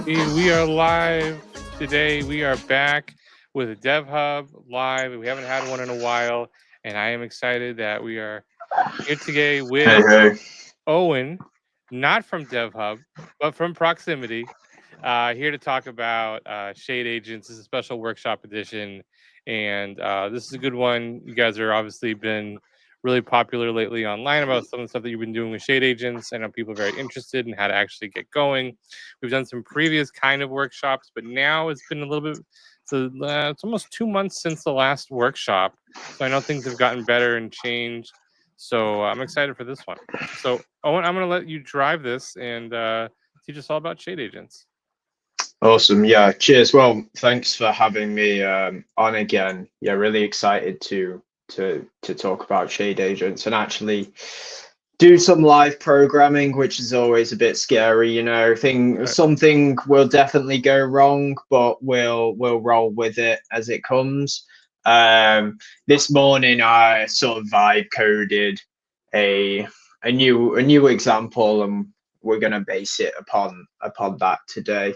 We are live today. We are back with a DevHub live. We haven't had one in a while, and I am excited that we are here today with Owen, not from DevHub, but from Proximity, here to talk about Shade Agents. This is a special workshop edition, and this is a good one. You guys are obviously been really popular lately online about some of the stuff that you've been doing with Shade Agents. I know people are very interested in how to actually get going. We've done some previous kind of workshops, but now it's been a little bit, so it's almost 2 months since the last workshop. So I know things have gotten better and changed. So I'm excited for this one. So Owen, I'm going to let you drive this and teach us all about Shade Agents. Awesome. Yeah. Cheers. Well, thanks for having me on again. Yeah, really excited to talk about Shade Agents and actually do some live programming, which is always a bit scary. You know, something will definitely go wrong, but we'll roll with it as it comes. This morning I sort of vibe coded a new example, and we're going to base it upon that today.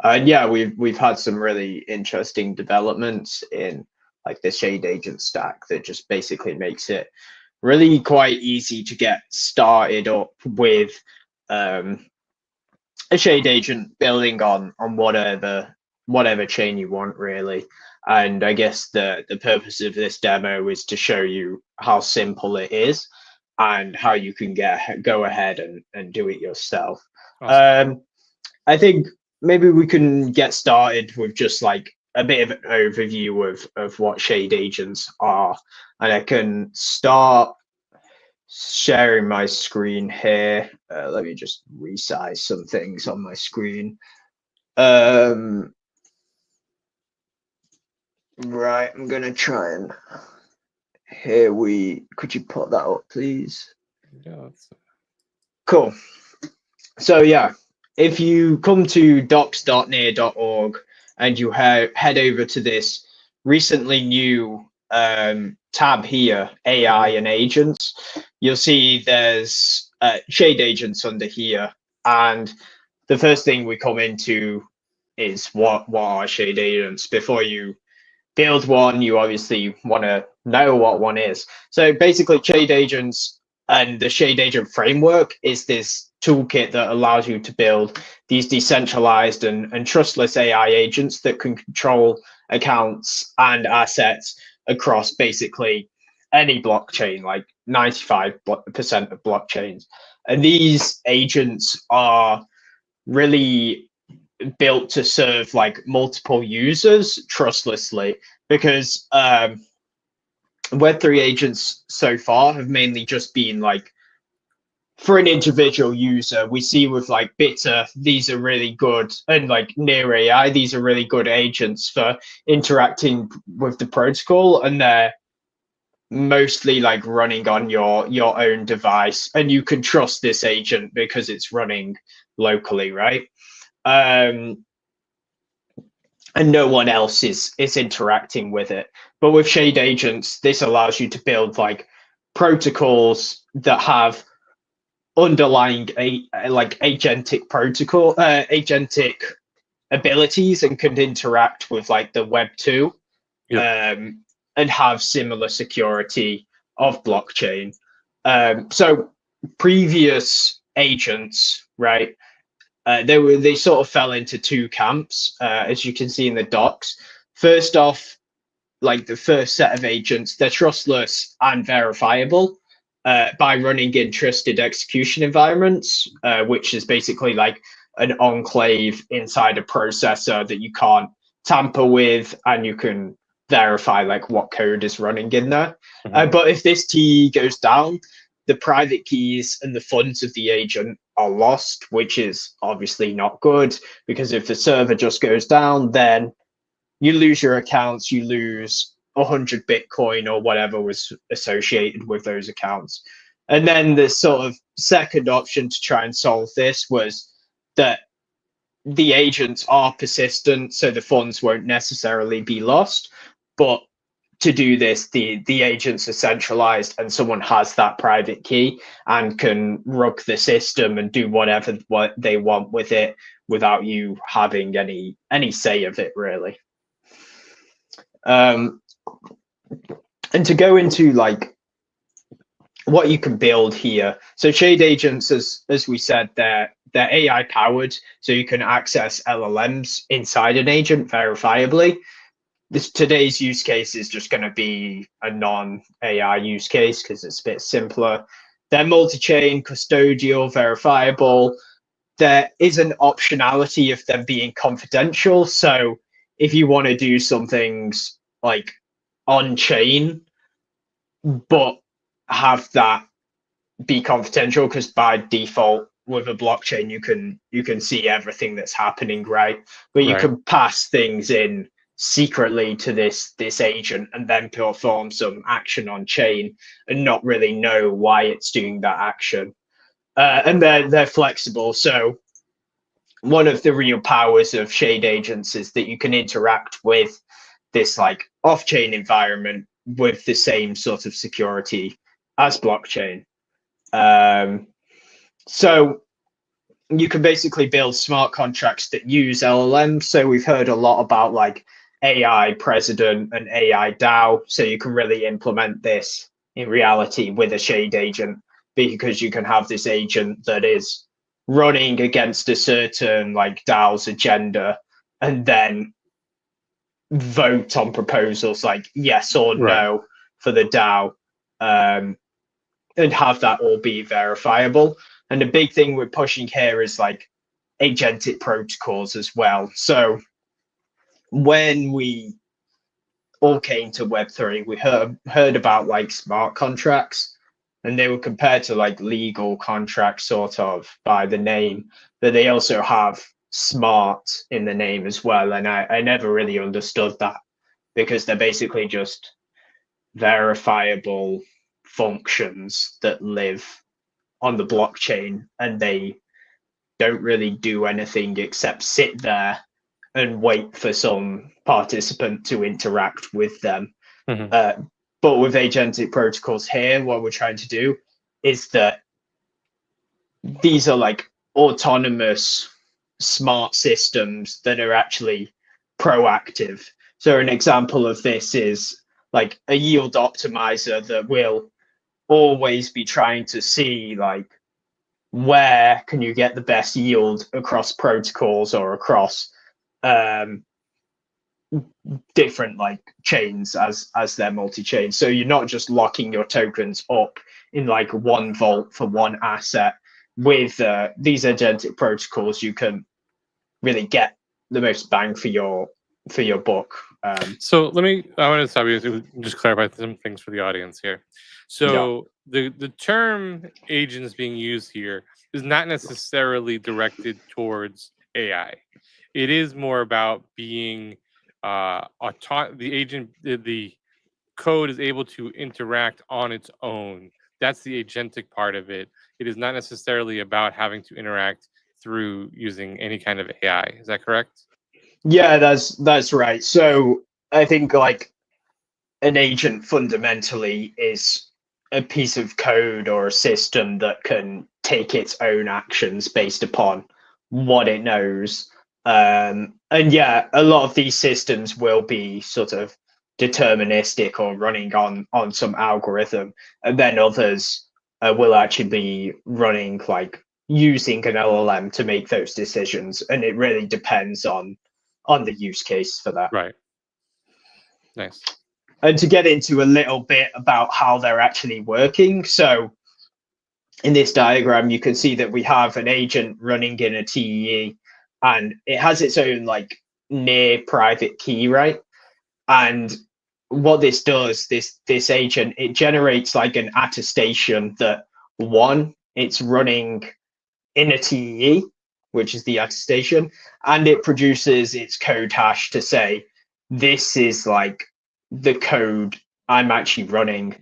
And yeah, we've had some really interesting developments in like the Shade Agent stack that just basically makes it really quite easy to get started up with a Shade Agent building on whatever chain you want, really. And I guess the purpose of this demo is to show you how simple it is and how you can go ahead and do it yourself. Awesome. I think maybe we can get started with just like a bit of an overview of what Shade Agents are. And I can start sharing my screen here. Let me just resize some things on my screen. Right, I'm gonna try and could you put that up, please? Yeah. Cool. So yeah, if you come to docs.near.org and you head over to this recently new tab here, AI and agents, you'll see there's Shade Agents under here. And the first thing we come into is what are Shade Agents. Before you build one, you obviously want to know what one is. So basically, Shade Agents and the Shade Agent framework is this toolkit that allows you to build these decentralized and trustless AI agents that can control accounts and assets across basically any blockchain, like 95% of blockchains. And these agents are really built to serve like multiple users trustlessly, because Web3 agents so far have mainly just been like for an individual user. We see with like Bitter, these are really good, and like Near AI, these are really good agents for interacting with the protocol, and they're mostly like running on your own device, and you can trust this agent because it's running locally, right? And no one else is interacting with it. But with Shade Agents, this allows you to build like protocols that have underlying like agentic abilities and can interact with like the Web 2, and have similar security of blockchain. So previous agents, right? They sort of fell into two camps, as you can see in the docs. First off, like the first set of agents, they're trustless and verifiable by running in trusted execution environments, which is basically like an enclave inside a processor that you can't tamper with, and you can verify like what code is running in there. But if this TE goes down, the private keys and the funds of the agent are lost, which is obviously not good, because if the server just goes down, then you lose your accounts, you lose 100 Bitcoin or whatever was associated with those accounts. And then the sort of second option to try and solve this was that the agents are persistent, so the funds won't necessarily be lost, but to do this, the agents are centralized, and someone has that private key and can rug the system and do whatever what they want with it without you having any say of it, really. And to go into like what you can build here, so shade agents, as we said, they're AI powered, so you can access LLMs inside an agent verifiably. Today's use case is just going to be a non-AI use case because it's a bit simpler. They're multi-chain, custodial, verifiable. There is an optionality of them being confidential. So if you want to do some things like on-chain, but have that be confidential, because by default with a blockchain you can see everything that's happening, right? But you can pass things in secretly to this agent and then perform some action on chain and not really know why it's doing that action. And they're flexible. So one of the real powers of shade agents is that you can interact with this like off-chain environment with the same sort of security as blockchain. So you can basically build smart contracts that use LLMs. So we've heard a lot about like AI president and AI DAO. So you can really implement this in reality with a shade agent, because you can have this agent that is running against a certain like DAO's agenda and then vote on proposals like yes or no for the DAO, and have that all be verifiable. And the big thing we're pushing here is like agentic protocols as well. So when we all came to Web3, we heard about like smart contracts, and they were compared to like legal contracts sort of by the name, but they also have smart in the name as well. And I never really understood that, because they're basically just verifiable functions that live on the blockchain, and they don't really do anything except sit there and wait for some participant to interact with them. But with agentic protocols here, what we're trying to do is that these are like autonomous smart systems that are actually proactive. So an example of this is like a yield optimizer that will always be trying to see like where can you get the best yield across protocols or across different like chains as they're multi-chain. So you're not just locking your tokens up in like one vault for one asset. With these agentic protocols, you can really get the most bang for your buck. So I want to stop you to just clarify some things for the audience here. So the term agents being used here is not necessarily directed towards AI. It is more about being the agent, the code is able to interact on its own. That's the agentic part of it. It is not necessarily about having to interact through using any kind of AI. Is that correct? Yeah, that's right. So I think like an agent fundamentally is a piece of code or a system that can take its own actions based upon what it knows. And yeah, a lot of these systems will be sort of deterministic or running on some algorithm, and then others will actually be running like using an LLM to make those decisions, and it really depends on the use case for that. Right. Nice. And to get into a little bit about how they're actually working, so in this diagram you can see that we have an agent running in a TEE, and it has its own like near private key, right? And what this does, this agent, it generates like an attestation that one, it's running in a TEE, which is the attestation, and it produces its code hash to say this is like the code I'm actually running.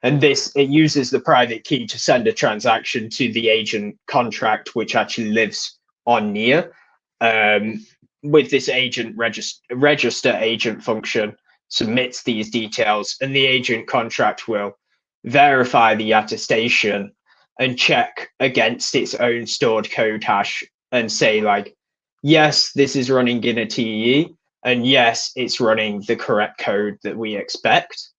And this, it uses the private key to send a transaction to the agent contract, which actually lives on near. With this agent register agent function, submits these details, and the agent contract will verify the attestation and check against its own stored code hash and say, like, yes, this is running in a TE, and yes, it's running the correct code that we expect.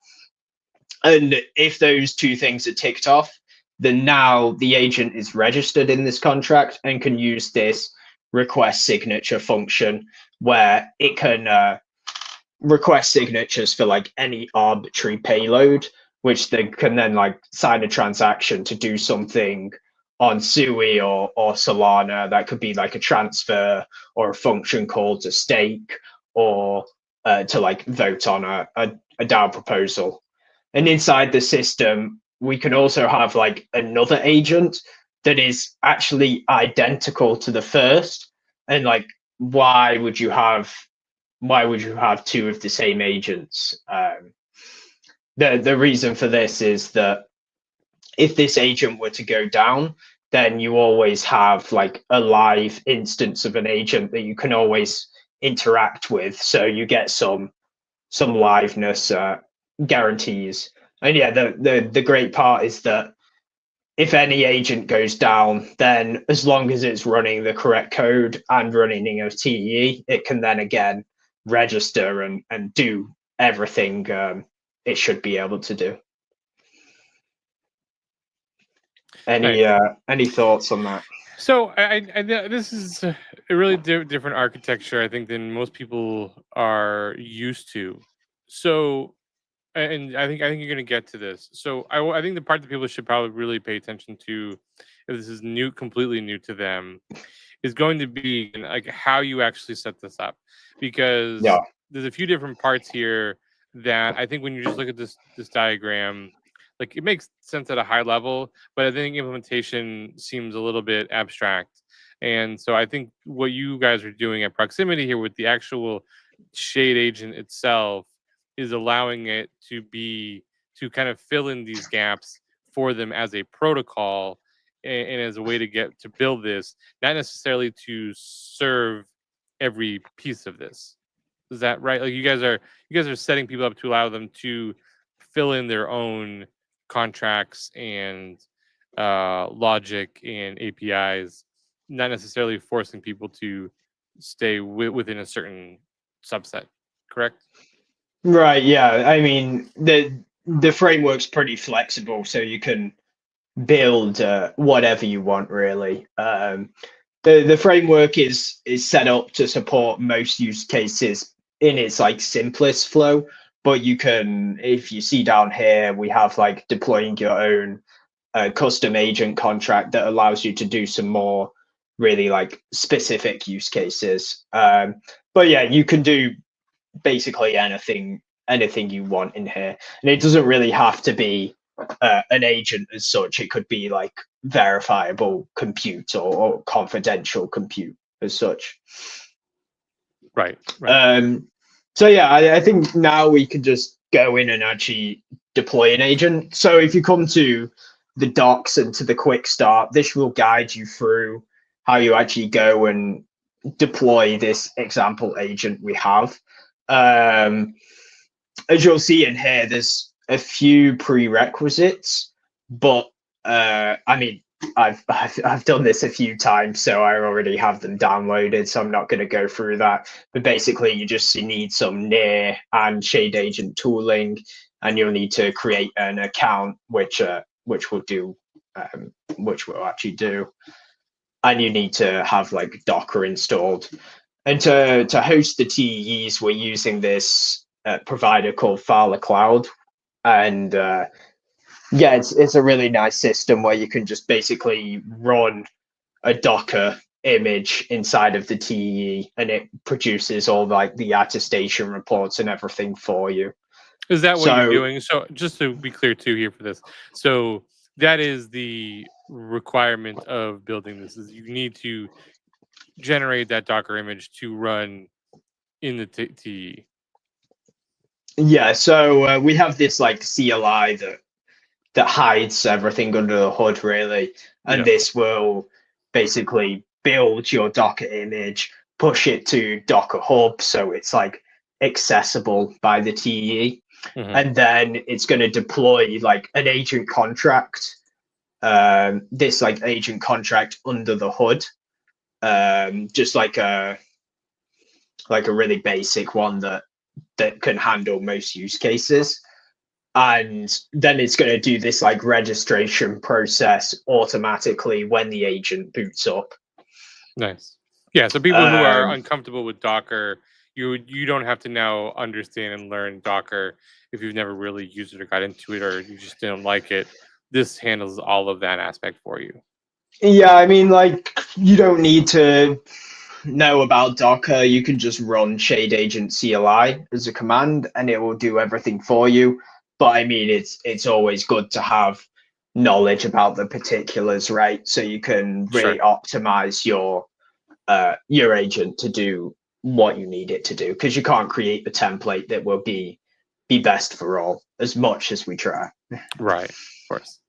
And if those two things are ticked off, then now the agent is registered in this contract and can use this request signature function where it can request signatures for like any arbitrary payload, which they can then like sign a transaction to do something on Sui or Solana. That could be like a transfer or a function called to stake or to like vote on a DAO proposal. And inside the system, we can also have like another agent that is actually identical to the first. And like, why would you have two of the same agents? The reason for this is that if this agent were to go down, then you always have like a live instance of an agent that you can always interact with. So you get some liveness guarantees. And yeah, the great part is that if any agent goes down, then as long as it's running the correct code and running in a TE, it can then again register and do everything it should be able to do. Any thoughts on that? So I this is a really different architecture, I think, than most people are used to. So, and I think you're going to get to this. So I think the part that people should probably really pay attention to, if this is new, completely new to them, is going to be like how you actually set this up, because there's a few different parts here that I think when you just look at this diagram, like it makes sense at a high level, but I think implementation seems a little bit abstract. And so I think what you guys are doing at Proximity here with the actual Shade agent itself is allowing it to kind of fill in these gaps for them as a protocol and as a way to build this, not necessarily to serve every piece of this. Is that right? Like you guys are setting people up to allow them to fill in their own contracts and logic and APIs, not necessarily forcing people to stay within a certain subset, correct? Right, yeah. I mean, the framework's pretty flexible, so you can build whatever you want, really. The framework is set up to support most use cases in its like simplest flow, but you can, if you see down here, we have like deploying your own custom agent contract that allows you to do some more really like specific use cases. But yeah, you can do basically anything you want in here, and it doesn't really have to be an agent as such. It could be like verifiable compute or confidential compute as such. Right. So yeah, I think now we can just go in and actually deploy an agent. So if you come to the docs and to the Quickstart, this will guide you through how you actually go and deploy this example agent we have. As you'll see in here, there's a few prerequisites, but I mean, I've done this a few times, so I already have them downloaded, so I'm not going to go through that. But basically, you just need some NEAR and Shade Agent tooling, and you'll need to create an account, which we'll actually do, and you need to have like Docker installed. And to host the TEs, we're using this provider called Fowler Cloud, and yeah, it's a really nice system where you can just basically run a Docker image inside of the TE, and it produces all like the attestation reports and everything for you. Is that what you're doing? So just to be clear too here for this, so that is the requirement of building this, is you need to generate that Docker image to run in the TE. Yeah, so we have this like CLI that hides everything under the hood, really, and this will basically build your Docker image, push it to Docker Hub, so it's like accessible by the TE. Mhm. And then it's going to deploy like an agent contract, this like agent contract under the hood, just like a really basic one that can handle most use cases. And then it's going to do this like registration process automatically when the agent boots up. Nice. Yeah, so people who are uncomfortable with Docker, you don't have to now understand and learn Docker if you've never really used it or got into it, or you just didn't like it. This handles all of that aspect for you. Yeah, I mean, like, you don't need to know about Docker. You can just run Shade Agent CLI as a command, and it will do everything for you. But I mean, it's always good to have knowledge about the particulars, right? So you can really optimize your agent to do what you need it to do, because you can't create the template that will be best for all, as much as we try. Right, of course.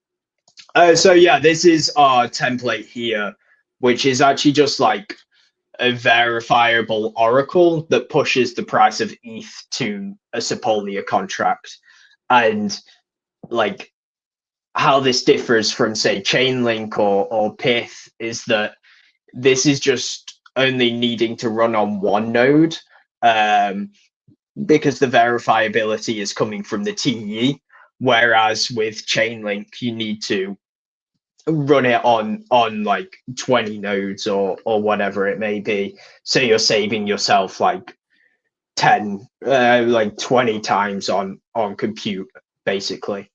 So yeah, this is our template here, which is actually just like a verifiable oracle that pushes the price of ETH to a Sepolia contract. And like how this differs from, say, Chainlink or Pith is that this is just only needing to run on one node, because the verifiability is coming from the TE, whereas with Chainlink, you need to run it on like 20 nodes or whatever it may be. So you're saving yourself like 20 times on compute, basically.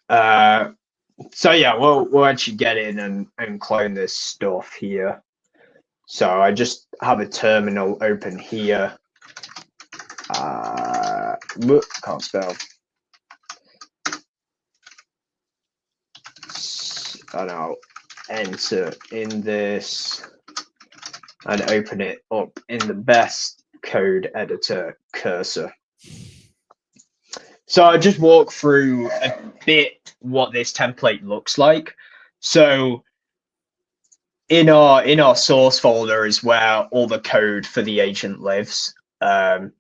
So yeah, we'll actually get in and clone this stuff here. So I just have a terminal open here. Can't spell. And I'll enter in this and open it up in the best code editor cursor. So I'll just walk through a bit what this template looks like. So in our source folder is where all the code for the agent lives. And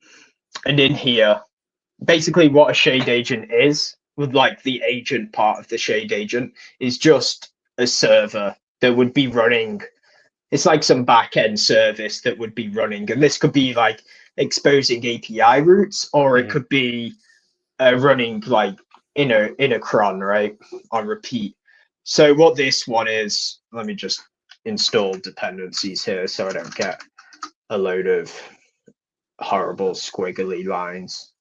in here, basically what a shade agent is, with like the agent part of the shade agent, is just a server that would be running. It's like some back-end service that would be running, and this could be like exposing API routes, or it could be running like in a cron, right, on repeat. So what this one is, let me just install dependencies here so I don't get a load of horrible squiggly lines.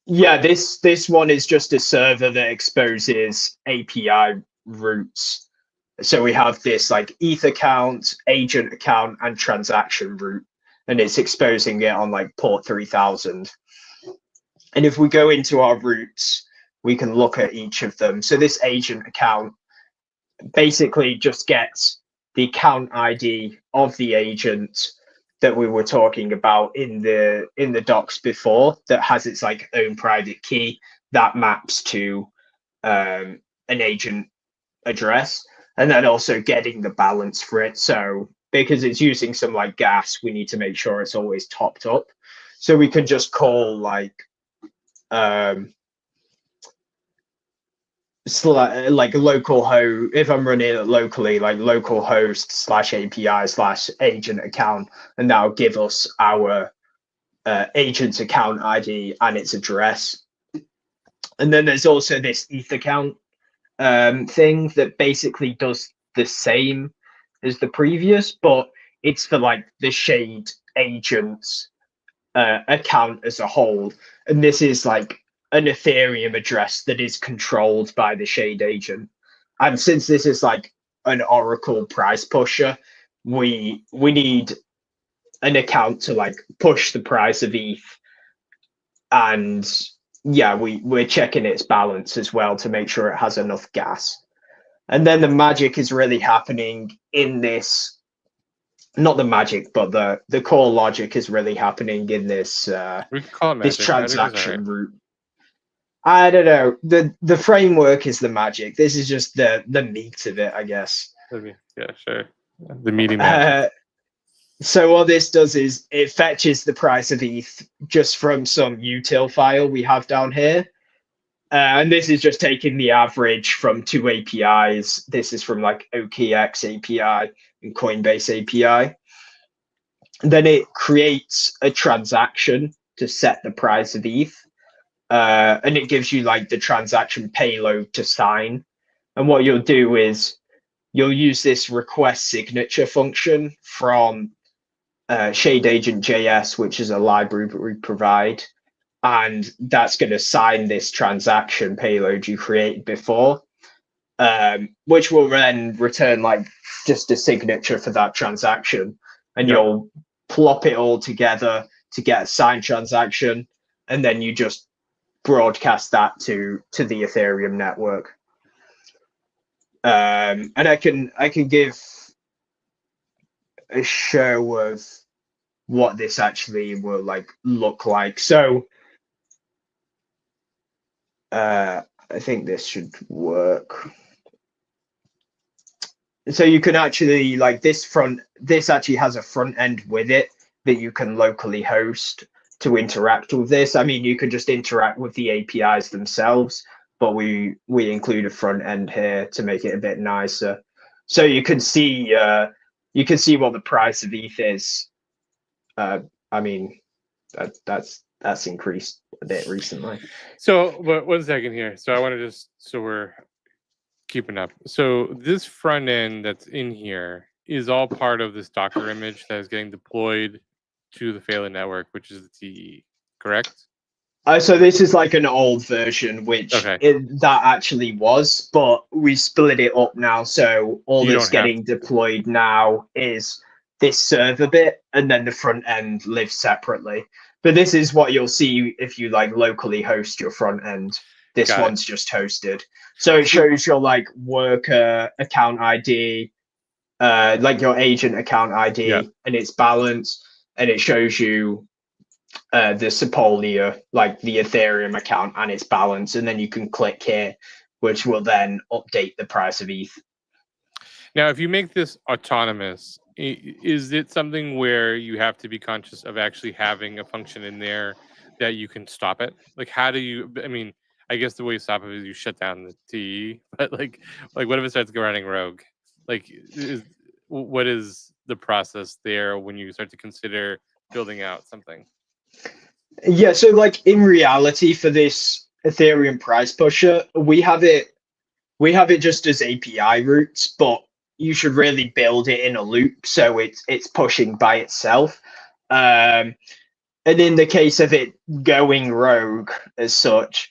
Yeah, this one is just a server that exposes API routes. So we have this like ETH account, agent account, and transaction route, and it's exposing it on like port 3000. And if we go into our routes, we can look at each of them. So this agent account basically just gets the account ID of the agent that we were talking about in the docs before, that has its like own private key that maps to an agent address, and then also getting the balance for it. So because it's using some like gas, we need to make sure it's always topped up. So we can just call like localhost, if I'm running it locally, like localhost /API /agent account, and that'll give us our agent's account ID and its address. And then there's also this ETH account thing that basically does the same as the previous, but it's for like the shade agent's account as a whole. And this is like an Ethereum address that is controlled by the shade agent. And since this is like an Oracle price pusher, we need an account to like push the price of ETH. And yeah, we're checking its balance as well to make sure it has enough gas. And then the magic is really happening in this, not the magic, but the core logic is really happening in this this transaction route. I don't know. The framework is the magic. This is just the meat of it, I guess. Yeah, sure. The meaty magic. So what this does is it fetches the price of ETH just from some util file we have down here. And this is just taking the average from two APIs. This is from like OKX API and Coinbase API. Then it creates a transaction to set the price of ETH. And it gives you like the transaction payload to sign. And what you'll do is you'll use this request signature function from Shade Agent JS, which is a library that we provide. And that's going to sign this transaction payload you created before, which will then return like just a signature for that transaction. And you'll plop it all together to get a signed transaction. And then you just broadcast that to the Ethereum network. And I can give a show of what this actually will like look like. So I think this should work. So you can actually like this actually has a front end with it that you can locally host to interact with this. I mean, you can just interact with the APIs themselves, but we include a front end here to make it a bit nicer. So you can see what the price of ETH is. I mean, that's increased a bit recently. So, but 1 second here. So I want to just so we're keeping up. So this front end that's in here is all part of this Docker image that is getting deployed to the Phelan network, which is the TE, correct? So this is like an old version, which that actually was, but we split it up now. So all that's getting deployed now is this server bit, and then the front end lives separately. But this is what you'll see if you like locally host your front end. This one's just hosted. So it shows your like worker account ID, like your agent account ID and its balance, and it shows you the Sepolia, like the Ethereum account and its balance, and then you can click here, which will then update the price of ETH. Now, if you make this autonomous, is it something where you have to be conscious of actually having a function in there that you can stop it? Like, how do you? I mean, I guess the way you stop it is you shut down the TE, but like what if it starts running rogue? Like, what is the process there when you start to consider building out something? Yeah, so like in reality for this Ethereum price pusher, we have it just as API routes, but you should really build it in a loop so it's pushing by itself. And in the case of it going rogue as such,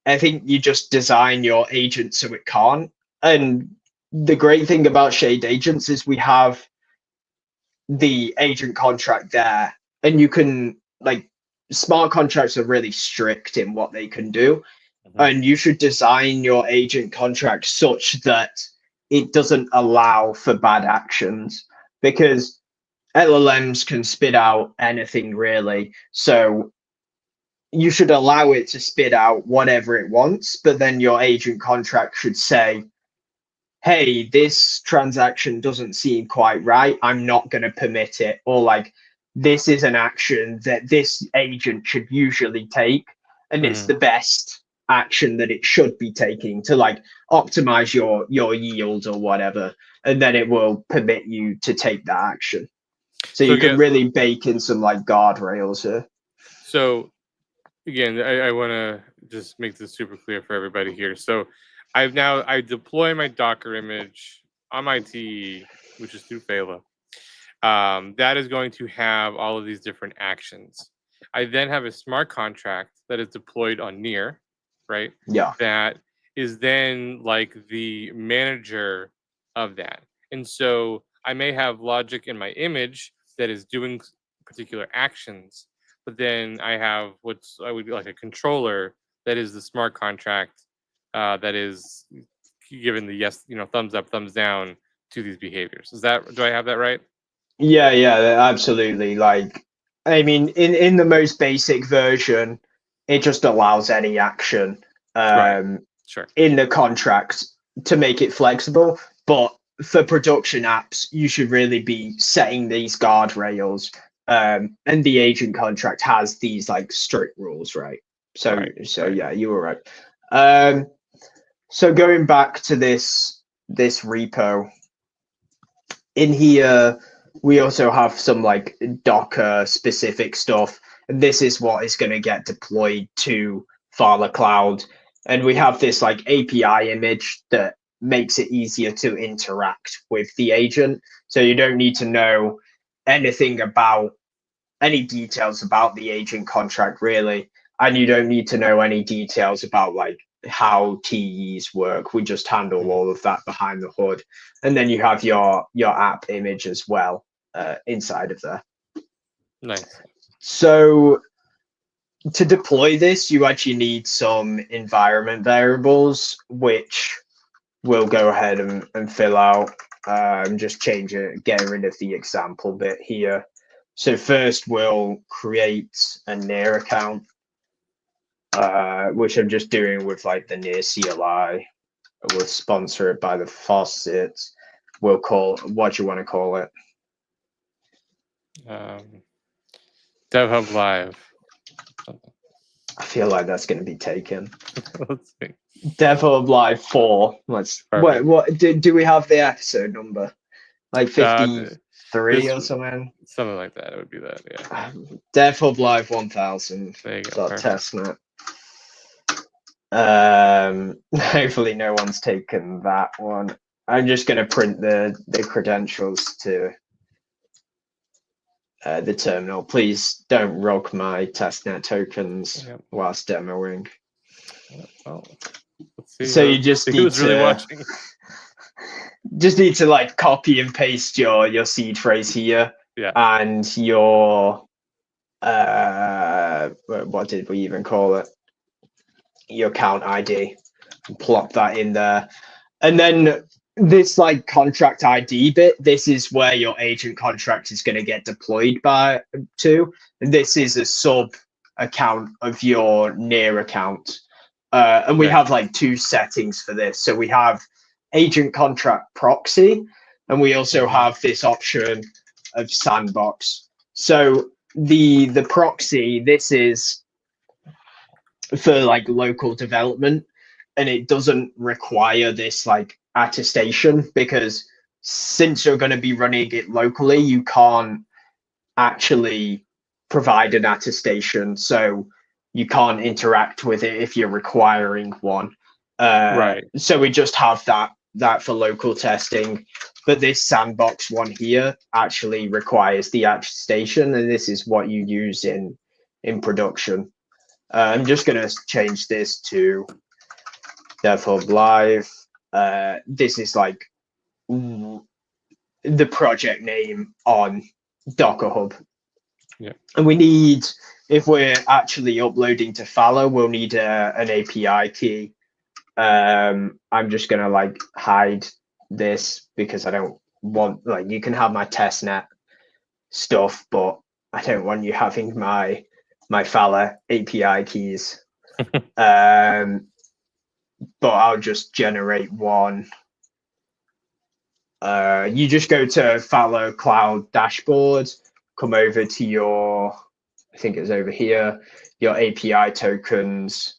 I think you just design your agent so it can't. And the great thing about Shade Agents is we have the agent contract there, and you can like smart contracts are really strict in what they can do. And you should design your agent contract such that it doesn't allow for bad actions, because LLMs can spit out anything really. So you should allow it to spit out whatever it wants, but then your agent contract should say, hey, this transaction doesn't seem quite right. I'm not going to permit it. Or like, this is an action that this agent should usually take, and it's the best action that it should be taking to like optimize your yield or whatever, and then it will permit you to take that action. So you can really bake in some like guardrails here. So again, I want to just make this super clear for everybody here. So I deploy my Docker image on my TE, which is through Phala. That is going to have all of these different actions. I then have a smart contract that is deployed on Near, right? Yeah. That is then like the manager of that. And so I may have logic in my image that is doing particular actions, but then I have I would be like a controller that is the smart contract that is given the yes, thumbs up, thumbs down to these behaviors. Do I have that right? Yeah, absolutely. Like, I mean, in the most basic version, it just allows any action Sure. in the contract to make it flexible. But for production apps, you should really be setting these guardrails. And the agent contract has these like strict rules, right? So yeah, you were right. So going back to this repo, in here we also have some like Docker specific stuff, and this is what is going to get deployed to Fala Cloud. And we have this like API image that makes it easier to interact with the agent. So you don't need to know anything about any details about the agent contract really, and you don't need to know any details about like how TEs work. We just handle all of that behind the hood, and then you have your app image as well inside of there. Nice. So to deploy this, you actually need some environment variables, which we'll go ahead and fill out. Just change it, get rid of the example bit here. So first we'll create a near account, which I'm just doing with like the near CLI. We'll sponsor it by the faucet. We'll call, what do you want to call it? DevHub Live. I feel like that's going to be taken. Let's see. DevHub Live 4. Let's. Wait, what do we have the episode number? Like 53 or something? Something like that. It would be that, yeah. DevHub Live 1000. There you go. Testnet. Hopefully no one's taken that one. I'm just going to print the credentials to the terminal. Please don't rock my testnet tokens whilst demoing. Well, let's see. So you just need to really watching. Just need to like copy and paste your seed phrase here, and your what did we even call it? Your account ID, and plop that in there, and then this like contract ID bit. This is where your agent contract is going to get deployed to. And this is a sub account of your near account, and we have like two settings for this. So we have agent contract proxy, and we also have this option of sandbox. So the proxy, this is for like local development, and it doesn't require this like attestation, because since you're going to be running it locally, you can't actually provide an attestation, so you can't interact with it if you're requiring one. So we just have that for local testing, but this sandbox one here actually requires the attestation, and this is what you use in production. I'm just going to change this to DevHub Live. This is like the project name on Docker Hub. Yeah. And we need, if we're actually uploading to Fala, we'll need an API key. I'm just going to like hide this because I don't want, like, you can have my testnet stuff, but I don't want you having my Fala API keys. But I'll just generate one. You just go to Fala Cloud dashboard, come over to your, I think it's over here, your API tokens.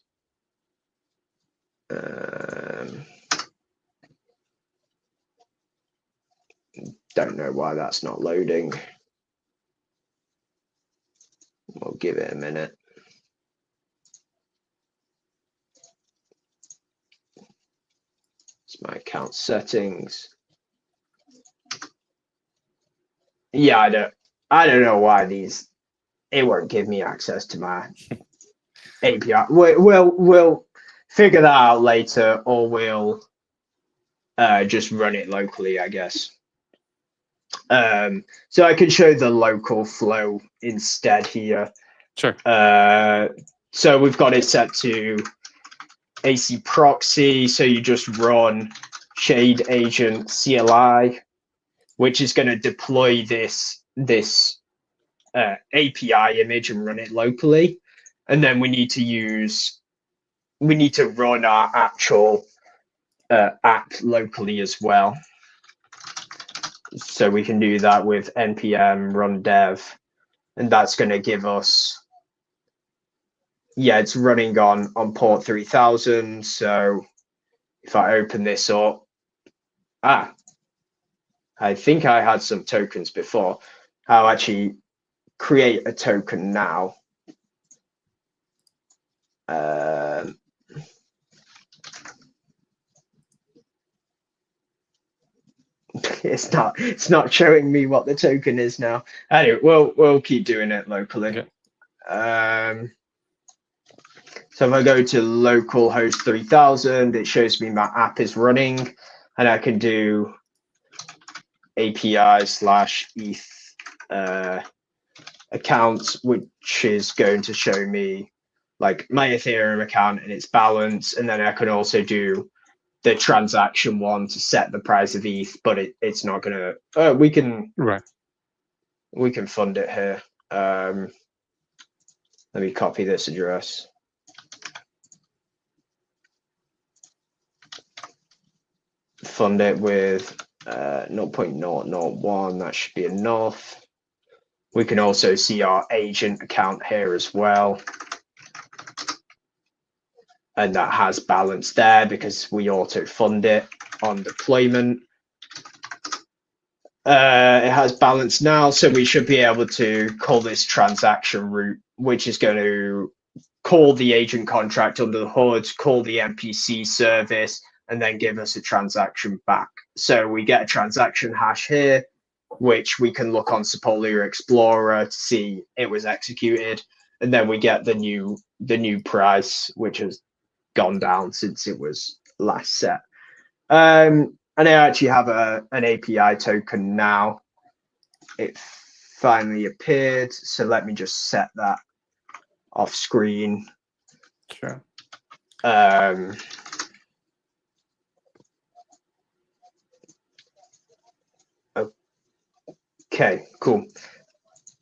Don't know why that's not loading. We'll give it a minute. It's my account settings. Yeah, I don't know why it won't give me access to my API. We'll figure that out later, or we'll just run it locally, I guess. So I can show the local flow instead here. Sure. So we've got it set to AC proxy. So you just run shade agent CLI, which is going to deploy this API image and run it locally. And then we need to run our actual app locally as well. So we can do that with npm run dev, and that's going to give us, yeah, it's running on port 3000. So if I open this up, I think I had some tokens before. I'll actually create a token now. It's not showing me what the token is now. Anyway, we'll keep doing it locally. Okay. So if I go to localhost 3000, it shows me my app is running, and I can do API/ETH accounts, which is going to show me like my Ethereum account and its balance, and then I can also do the transaction one to set the price of ETH, but it's not gonna. We can fund it here. Let me copy this address. Fund it with 0.001. That should be enough. We can also see our agent account here as well. And that has balance there because we auto fund it on deployment. It has balance now, so we should be able to call this transaction route, which is going to call the agent contract under the hood, call the MPC service, and then give us a transaction back. So we get a transaction hash here, which we can look on Sepolia Explorer to see it was executed, and then we get the new price, which has gone down since it was last set. And I actually have an API token now. It finally appeared, so let me just set that off screen. Sure. Okay, cool.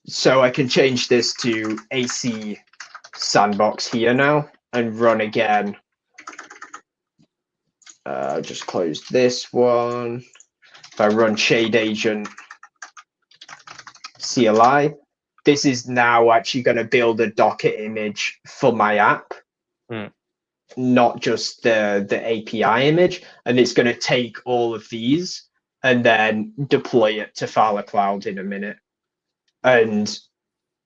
So I can change this to AC sandbox here now and run again. Just close this one. If I run Shade Agent CLI, this is now actually going to build a Docker image for my app, not just the API image. And it's going to take all of these and then deploy it to Fowler Cloud in a minute. And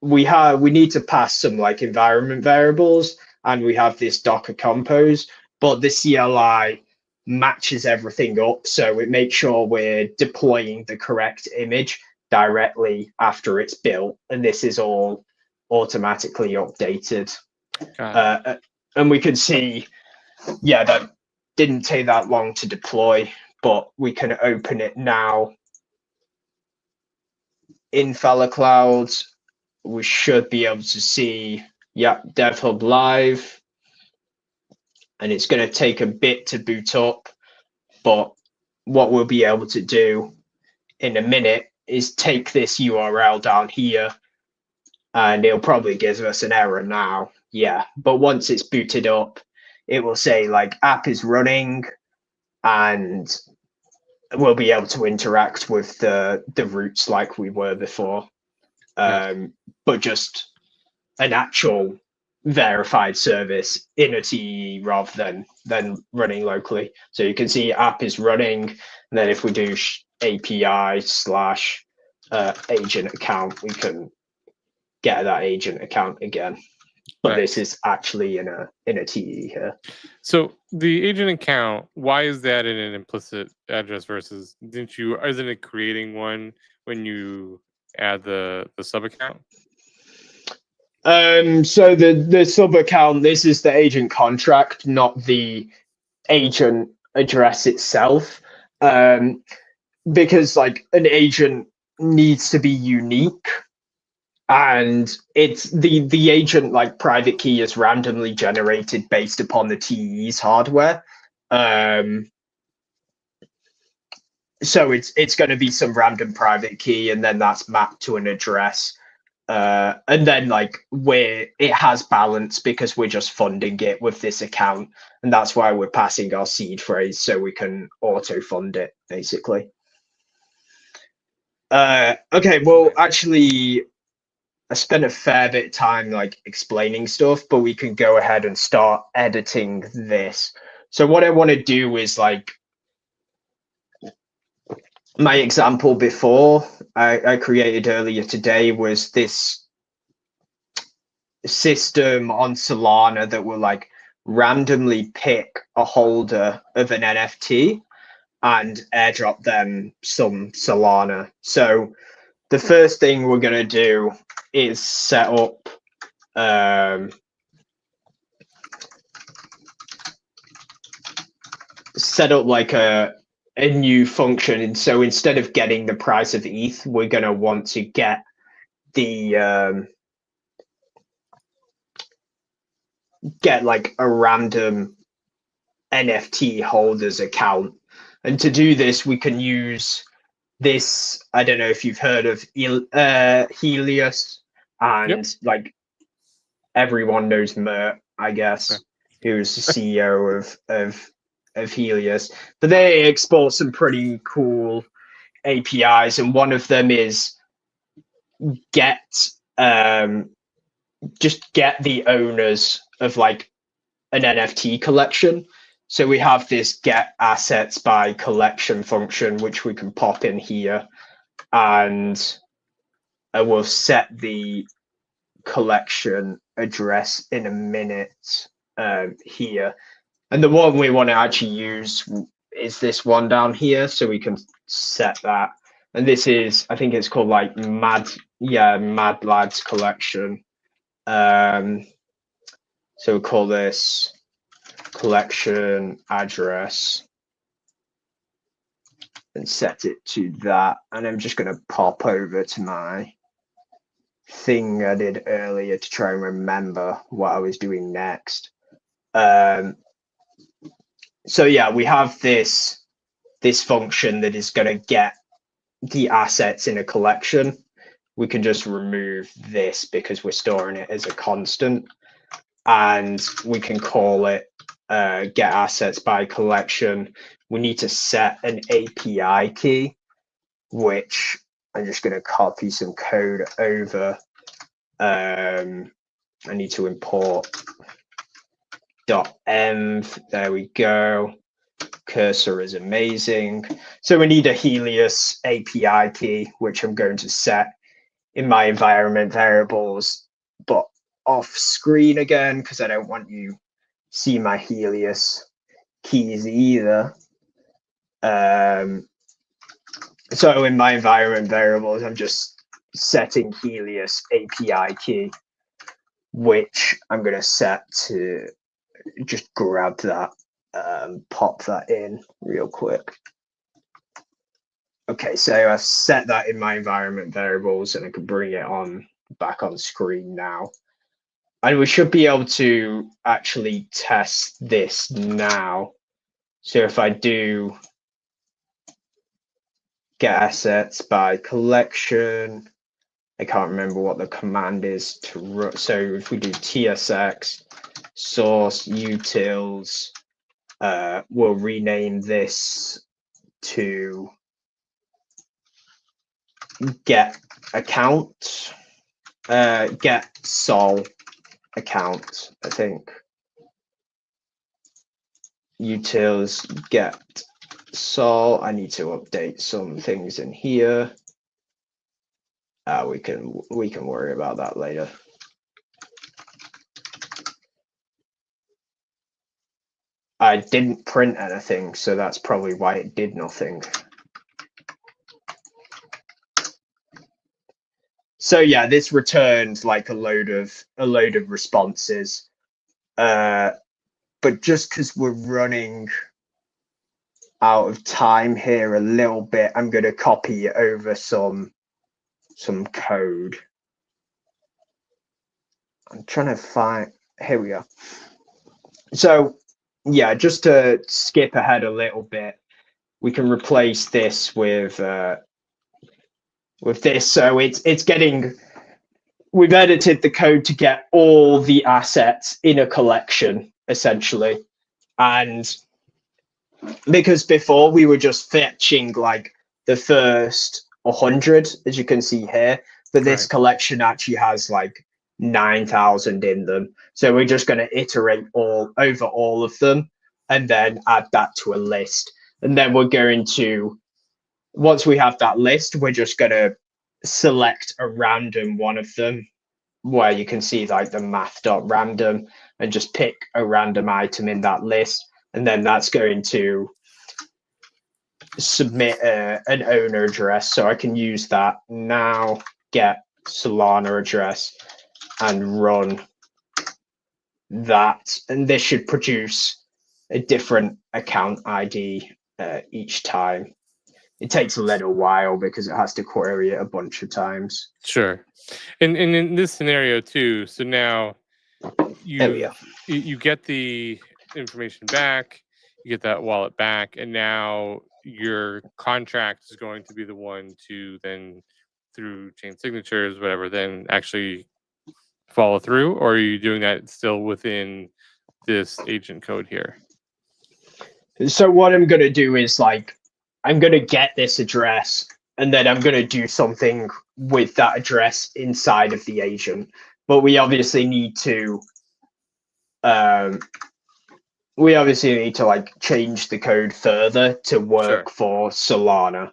we need to pass some like environment variables, and we have this Docker compose, but the CLI matches everything up, so it makes sure we're deploying the correct image directly after it's built, and this is all automatically updated. And we can see, yeah, that didn't take that long to deploy, but we can open it now in Fowler Cloud. We should be able to see, yeah, DevHub live, and it's going to take a bit to boot up, but what we'll be able to do in a minute is take this URL down here, and it'll probably give us an error now. Yeah, but once it's booted up, it will say like app is running, and we'll be able to interact with the routes like we were before. But just an actual verified service in a TE rather than running locally. So you can see app is running, and then if we do API/agent account, we can get that agent account again. But this is actually in a TE here. So the agent account, why is that in an implicit address versus isn't it creating one when you add the sub account? So the sub account, this is the agent contract, not the agent address itself. Because like an agent needs to be unique, and it's the agent like private key is randomly generated based upon the TE's hardware. So it's going to be some random private key, and then that's mapped to an address. And then like where it has balance because we're just funding it with this account, and that's why we're passing our seed phrase so we can auto fund it basically. Okay, well, actually, I spent a fair bit of time like explaining stuff, but we can go ahead and start editing this. So what I want to do is like my example before I created earlier today was this system on Solana that will like randomly pick a holder of an NFT and airdrop them some Solana. So the first thing we're going to do is set up like a new function. And so instead of getting the price of ETH, we're going to want to get the get like a random NFT holder's account. And to do this, we can use this. I don't know if you've heard of Helios, and like everyone knows Mert, I guess, who's the CEO of Helios. But they export some pretty cool APIs, and one of them is just get the owners of like an NFT collection. So we have this get assets by collection function, which we can pop in here, and we'll set the collection address in a minute here. And the one we want to actually use is this one down here, so we can set that. And this is, I think it's called like Mad Lads collection. So we'll call this collection address and set it to that. And I'm just going to pop over to my thing I did earlier to try and remember what I was doing next. So yeah, we have this function that is going to get the assets in a collection. We can just remove this because we're storing it as a constant, and we can call it get assets by collection. We need to set an API key, which I'm just going to copy some code over. I need to import .env. There we go. Cursor is amazing. So we need a Helios API key, which I'm going to set in my environment variables, but off screen again, because I don't want you see my Helios keys either. So in my environment variables, I'm just setting Helios API key, which I'm going to set to just grab that, pop that in real quick. Okay, so I've set that in my environment variables, and I can bring it on back on screen now. And we should be able to actually test this now. So if I do get assets by collection, I can't remember what the command is to run. So if we do tsx source utils, we'll rename this to get account, get sol account, I think. Utils get sol. I need to update some things in here. We can worry about that later. I didn't print anything, so that's probably why it did nothing. So yeah, this returned like a load of responses. But just because we're running out of time here a little bit, I'm going to copy over some code. I'm trying to find, here we go. So yeah, just to skip ahead a little bit, we can replace this with this. So it's getting, we've edited the code to get all the assets in a collection essentially. And because before we were just fetching like the first 100, as you can see here, but this Right. collection actually has like 9,000 in them. So we're just going to iterate over all of them and then add that to a list. And then we're going to, once we have that list, we're just going to select a random one of them, where you can see like the math.random, and just pick a random item in that list. And then that's going to submit an owner address. So I can use that now, get Solana address, and run that. And this should produce a different account ID each time. It takes a little while because it has to query it a bunch of times. Sure. And in this scenario too, so now you get the information back, you get that wallet back, and now your contract is going to be the one to then, through chain signatures, whatever, then actually follow through, or are you doing that still within this agent code here? So what I'm going to do is like, I'm going to get this address, and then I'm going to do something with that address inside of the agent. But we obviously need to like change the code further to work for Solana.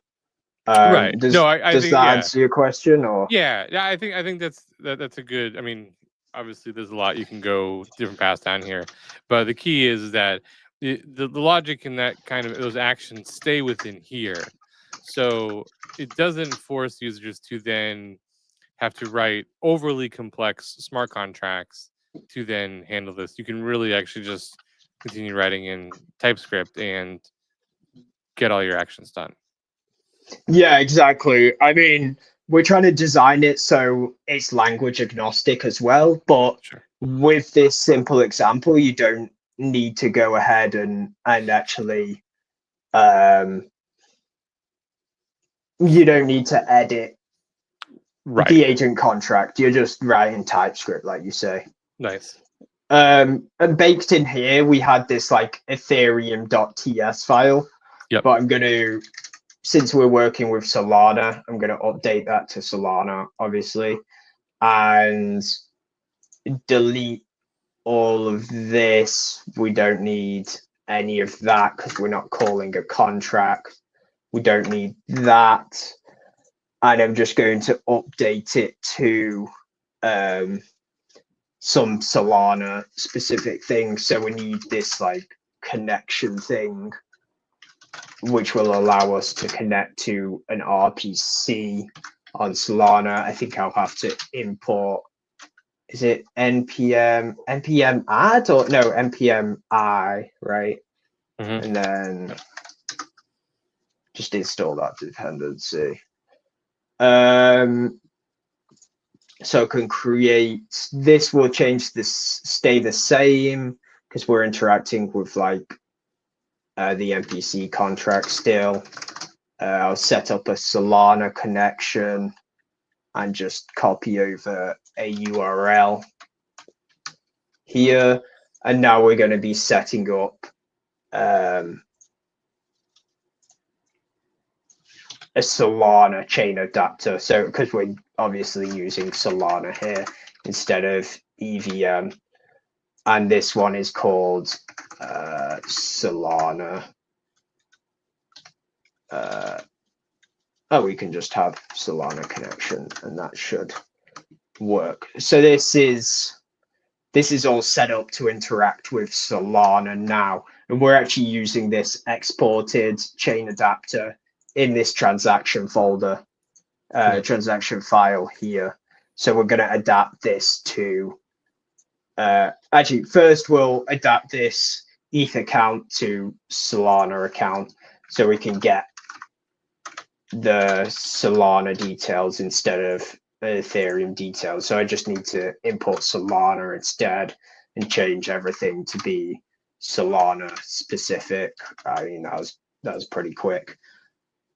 Right. Does I does think, that yeah. answer your question? Or Yeah, I think that's a good. I mean, obviously, there's a lot you can go different paths down here, but the key is that the logic in that kind of those actions stay within here, so it doesn't force users to then have to write overly complex smart contracts to then handle this. You can really actually just continue writing in TypeScript and get all your actions done. yeah, exactly. I mean, we're trying to design it so it's language agnostic as well, but Sure. with this simple example, you don't need to go ahead and actually you don't need to edit the agent contract. You're just writing TypeScript, like you say. Nice. And baked in here, we had this like Ethereum.ts file. Yep. But I'm going to, since we're working with Solana, I'm going to update that to Solana, obviously, and delete all of this. We don't need any of that because we're not calling a contract. We don't need that. And I'm just going to update it to some Solana specific things. So we need this like connection thing, which will allow us to connect to an RPC on Solana. I think I'll have to import, is it npm add, or no, npm I, right? Mm-hmm. And then just install that dependency. So I can create, this will change this, stay the same, because we're interacting with like the MPC contract still. I'll set up a Solana connection and just copy over a URL here. And now we're going to be setting up a Solana chain adapter. So because we're obviously using Solana here instead of EVM. And this one is called Solana. We can just have Solana connection, and that should work. So this is all set up to interact with Solana now, and we're actually using this exported chain adapter in this transaction folder, transaction file here. So we're going to adapt this to actually first we'll adapt this ETH account to Solana account so we can get the Solana details instead of Ethereum details. So I just need to import Solana instead and change everything to be Solana specific. I mean, that was pretty quick.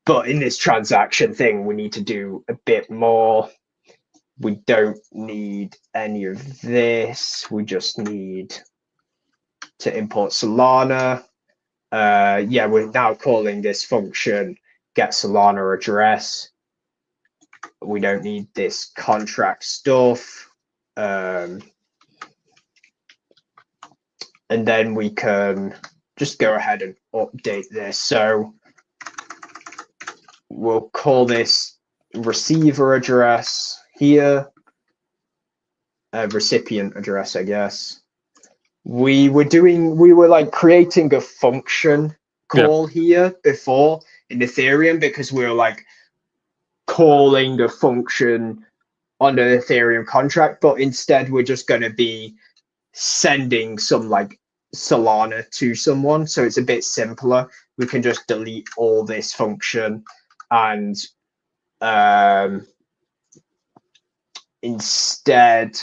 But in this transaction thing, we need to do a bit more. We don't need any of this. We just need to import Solana. Yeah, we're now calling this function get Solana address. We don't need this contract stuff. And then we can just go ahead and update this. So we'll call this receiver address here, recipient address, I guess. We were like creating a function call here before in Ethereum, because we were like calling a function on the Ethereum contract, but instead we're just going to be sending some like Solana to someone. So it's a bit simpler. We can just delete all this function and instead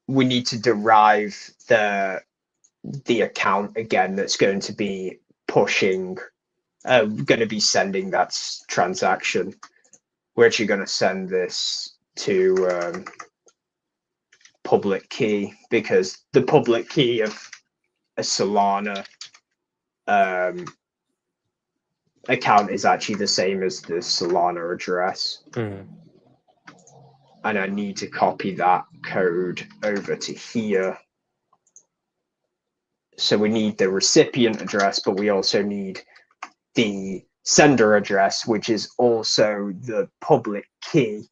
we need to derive the account again that's going to be pushing, going to be sending that transaction. We're actually going to send this to public key, because the public key of a Solana account is actually the same as the Solana address. And I need to copy that code over to here. So we need the recipient address, but we also need the sender address, which is also the public key.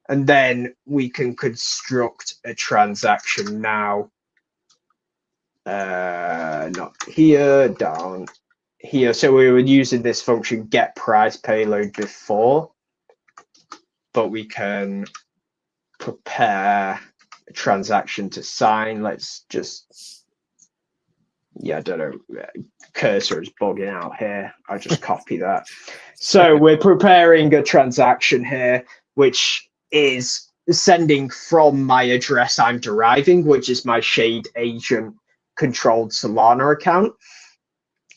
And then we can construct a transaction now. Not here, down here. So we were using this function get price payload before, but we can prepare a transaction to sign. Let's just, yeah, I don't know, cursor is bugging out here. I'll just copy that. So we're preparing a transaction here, which is sending from my address I'm deriving, which is my Shade Agent controlled Solana account.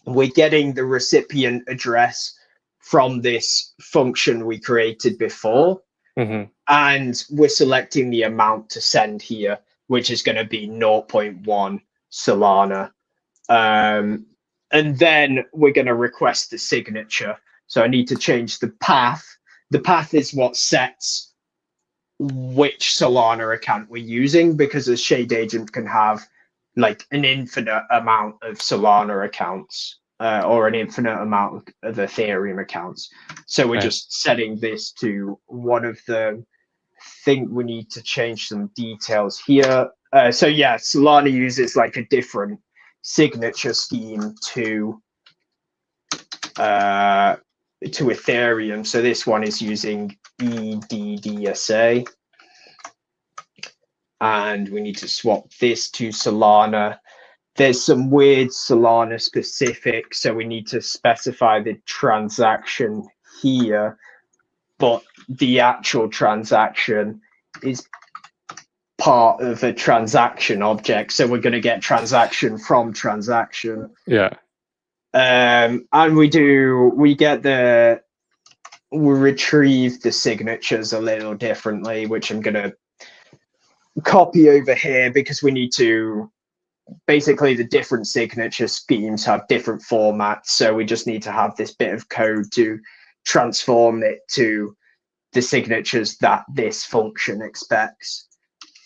We're getting the recipient address from this function we created before. And we're selecting the amount to send here, which is going to be 0.1 Solana. And then we're going to request the signature. So I need to change the path. The path is what sets which Solana account we're using, because a Shade Agent can have like an infinite amount of Solana accounts or an infinite amount of Ethereum accounts. So we're just setting this to one of them. I think we need to change some details here. So yeah, Solana uses like a different signature scheme to Ethereum. So this one is using EDDSA. And we need to swap this to Solana. There's some weird Solana specific, so we need to specify the transaction here, but the actual transaction is part of a transaction object. So we're going to get transaction from transaction. Yeah. And we retrieve the signatures a little differently, which I'm going to copy over here, because we need to, basically the different signature schemes have different formats. So we just need to have this bit of code to transform it to the signatures that this function expects.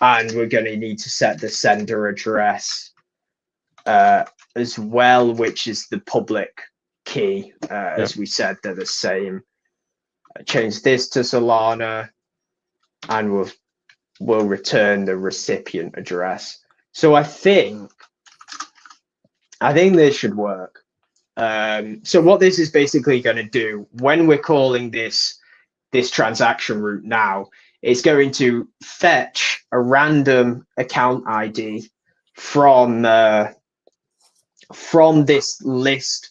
And we're going to need to set the sender address as well, which is the public key. As we said, they're the same. Change this to Solana, and we'll return the recipient address. So I think this should work. So what this is basically going to do, when we're calling this transaction route now, it's going to fetch a random account ID from this list,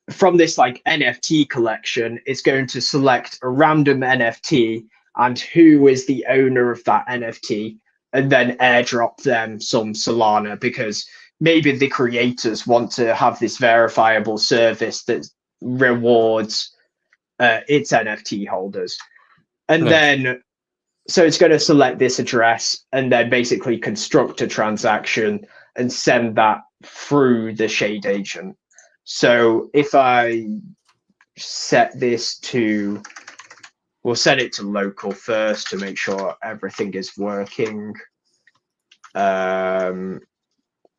from this like NFT collection. It's going to select a random NFT and who is the owner of that NFT, and then airdrop them some Solana, because maybe the creators want to have this verifiable service that rewards its NFT holders. And then, so it's going to select this address and then basically construct a transaction and send that through the Shade Agent. So if I set this to we'll set it to local first to make sure everything is working. Let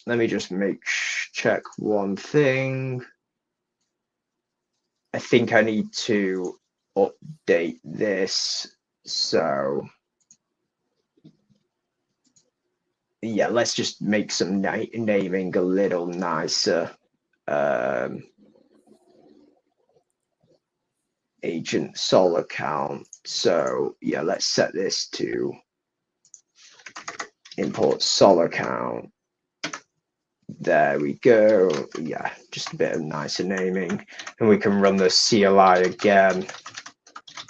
me just check one thing. I think I need to update this. So yeah, let's just make some naming a little nicer. Agent Sol account. So yeah, let's set this to import Sol account. There we go. Yeah, just a bit of nicer naming. And we can run the CLI again.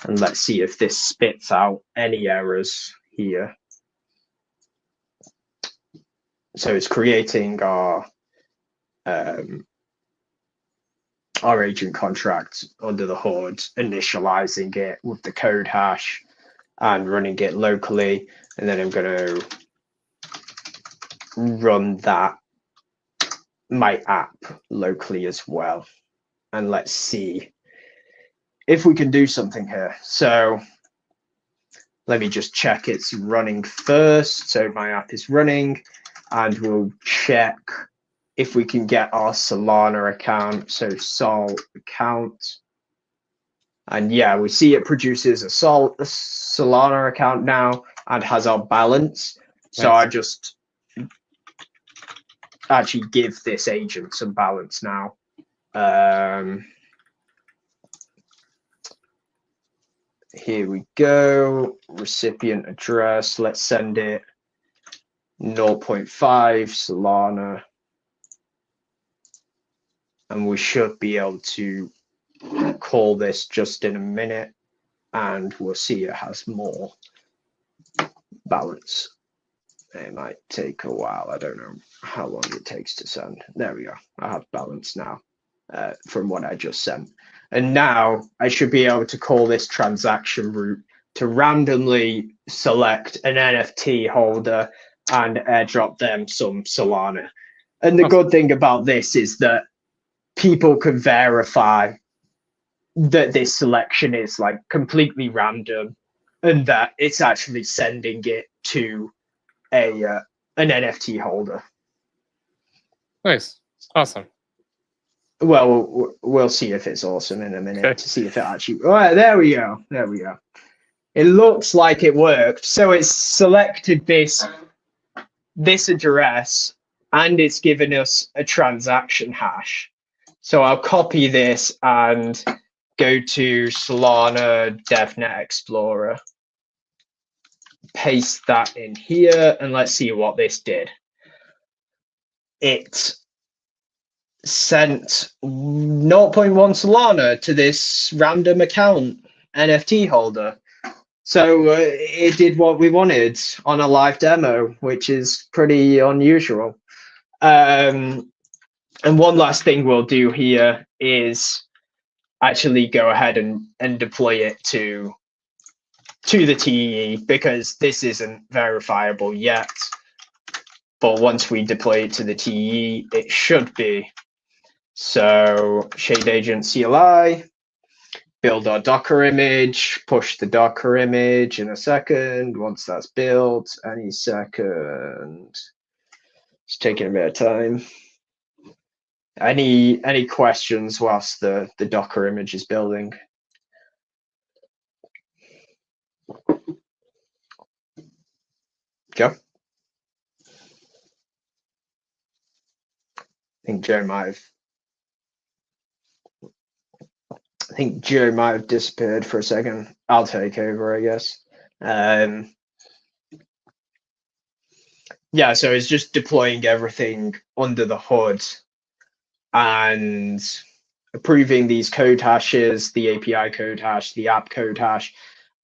And let's see if this spits out any errors here. So it's creating our agent contract under the hood, initializing it with the code hash and running it locally. And then I'm going to run my app locally as well. And let's see if we can do something here. So let me just check it's running first. So my app is running, and we'll check if we can get our Solana account. So Sol account. And yeah, we see it produces a Solana account now and has our balance. So I just actually give this agent some balance now. Here we go. Recipient address. Let's send it 0.5 Solana. And we should be able to call this just in a minute, and we'll see it has more balance. It might take a while. I don't know how long it takes to send. There we go. I have balance now from what I just sent. And now I should be able to call this transaction route to randomly select an NFT holder and airdrop them some Solana. And the good thing about this is that people can verify that this selection is like completely random and that it's actually sending it to an NFT holder. Nice. Awesome. Well, we'll see if it's awesome in a minute to see if it actually. Oh, there we go. There we go. It looks like it worked. So it's selected this address and it's given us a transaction hash. So I'll copy this and go to Solana DevNet Explorer, paste that in here, and let's see what this did. It sent 0.1 Solana to this random account NFT holder. So it did what we wanted on a live demo, which is pretty unusual. And one last thing we'll do here is actually go ahead and deploy it to the TEE, because this isn't verifiable yet. But once we deploy it to the TEE, it should be. So Shade Agent CLI, build our Docker image, push the Docker image in a second. Once that's built, any second. It's taking a bit of time. Any questions whilst the Docker image is building? Go. I think Joe might have disappeared for a second. I'll take over, I guess. Yeah, so it's just deploying everything under the hood and approving these code hashes, the API code hash, the app code hash,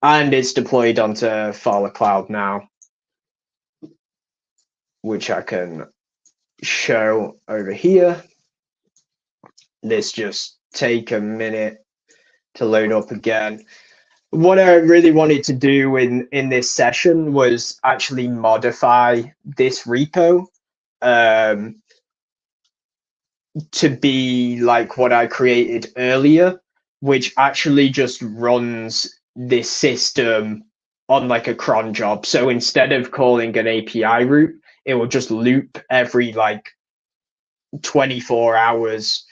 and it's deployed onto Fala Cloud now, which I can show over here. This just take a minute to load up again. What I really wanted to do in this session was actually modify this repo to be like what I created earlier, which actually just runs this system on like a cron job. So instead of calling an API route, it will just loop every like 24 hours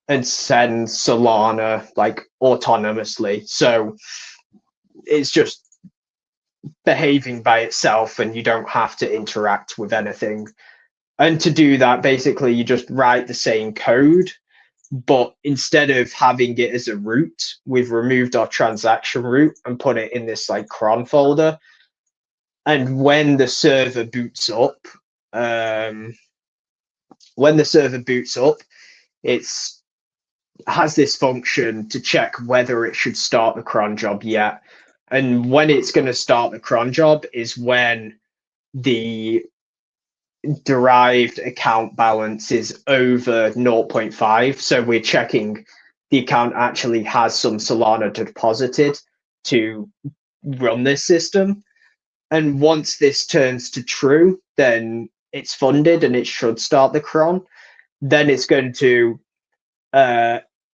and send Solana like autonomously. So it's just behaving by itself and you don't have to interact with anything. And to do that, basically, you just write the same code, but instead of having it as a root, we've removed our transaction root and put it in this like cron folder. And when the server boots up, it's has this function to check whether it should start the cron job yet. And when it's going to start the cron job is when the derived account balance is over 0.5. So we're checking the account actually has some Solana deposited to run this system. And once this turns to true, then it's funded and it should start the cron. Then it's going to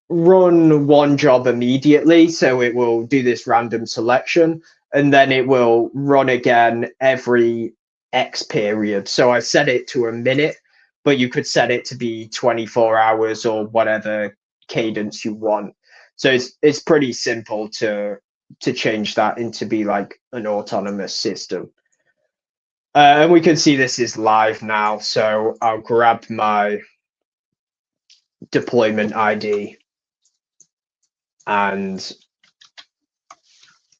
run one job immediately. So it will do this random selection and then it will run again every X period. So I set it to a minute, but you could set it to be 24 hours or whatever cadence you want. So it's pretty simple to change that into be like an autonomous system. And we can see this is live now. So I'll grab my deployment ID and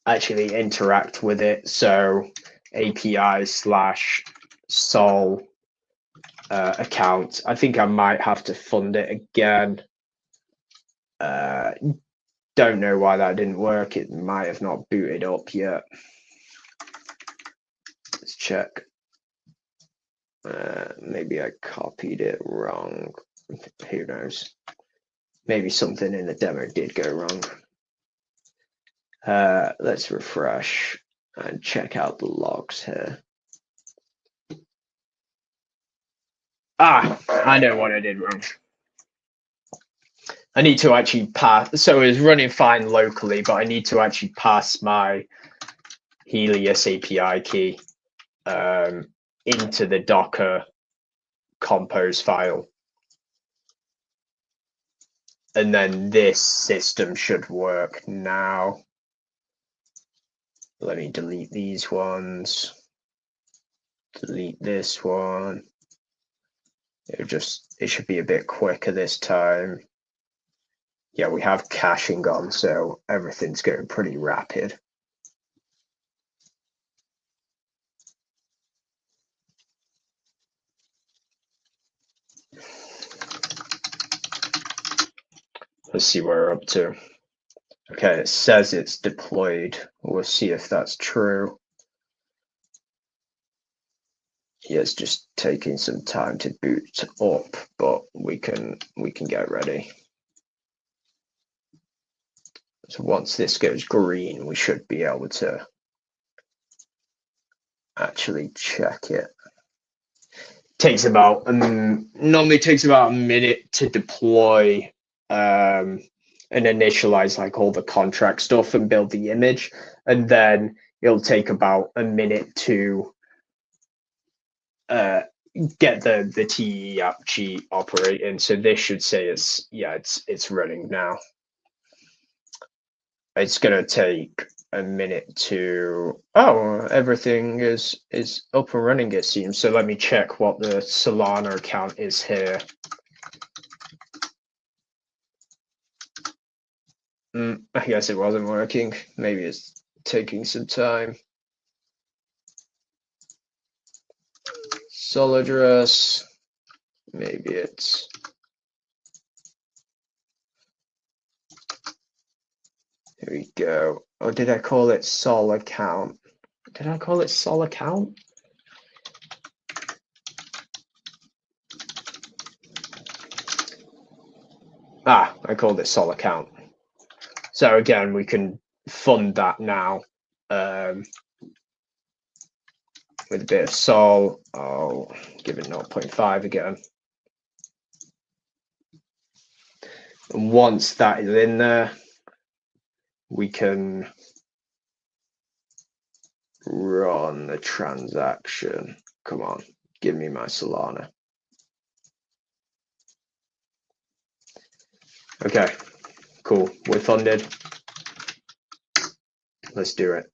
actually interact with it. So API/sol account. I think I might have to fund it again. Don't know why that didn't work. It might have not booted up yet. Let's check. Maybe I copied it wrong. Who knows? Maybe something in the demo did go wrong. Let's refresh and check out the logs here. I know what I did wrong. I need to actually pass. So it's running fine locally, but I need to actually pass my Helios API key into the Docker compose file. And then this system should work now. Let me delete these ones. Delete this one. It should be a bit quicker this time. Yeah, we have caching on, so everything's going pretty rapid. Let's see where we're up to. Okay, it says it's deployed. We'll see if that's true. Yeah, it's just taking some time to boot up, but we can get ready. So once this goes green, we should be able to actually check it. Normally takes about a minute to deploy and initialize like all the contract stuff and build the image, and then it'll take about a minute to get the TE app cheat operating. So this should say it's running now. It's gonna take a minute to everything is up and running, it seems. So let me check what the Solana account is here. I guess it wasn't working. Maybe it's taking some time. Sol address. Maybe it's here we go. Or did I call it Sol account? Did I call it Sol account? I called it Sol account. So again, we can fund that now with a bit of Sol. I'll give it 0.5 again. And once that is in there, we can run the transaction. Come on, give me my Solana. Okay, cool. We're funded. Let's do it.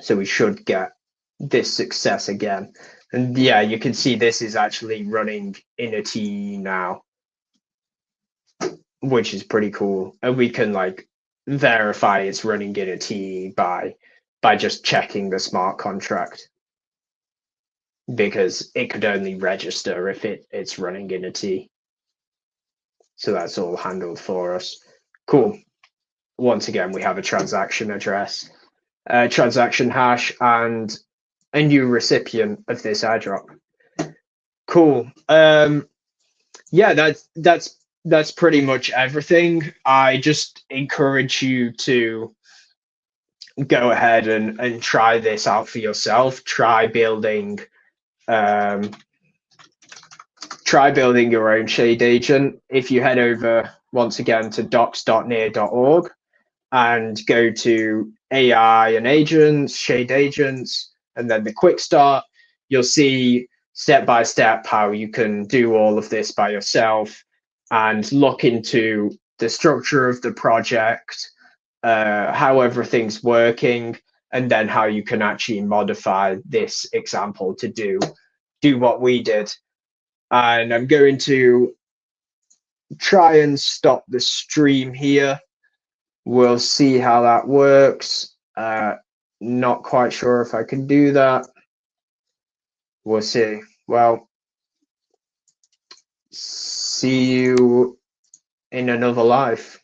So we should get this success again. And yeah, you can see this is actually running in a T now, which is pretty cool. And we can like verify it's running in a T by just checking the smart contract, because it could only register if it's running in a T. So that's all handled for us. Cool. Once again, we have a transaction address, transaction hash, and a new recipient of this airdrop. Cool. Yeah, that's pretty much everything. I just encourage you to go ahead and try this out for yourself. Try building your own shade agent. If you head over once again to docs.near.org and go to AI and agents, shade agents, and then the Quickstart, you'll see step by step how you can do all of this by yourself and look into the structure of the project, how everything's working, and then how you can actually modify this example to do what we did. And I'm going to try and stop the stream here. We'll see how that works. Not quite sure if I can do that. We'll see. Well, see you in another life.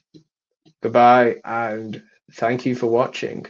Goodbye, and thank you for watching.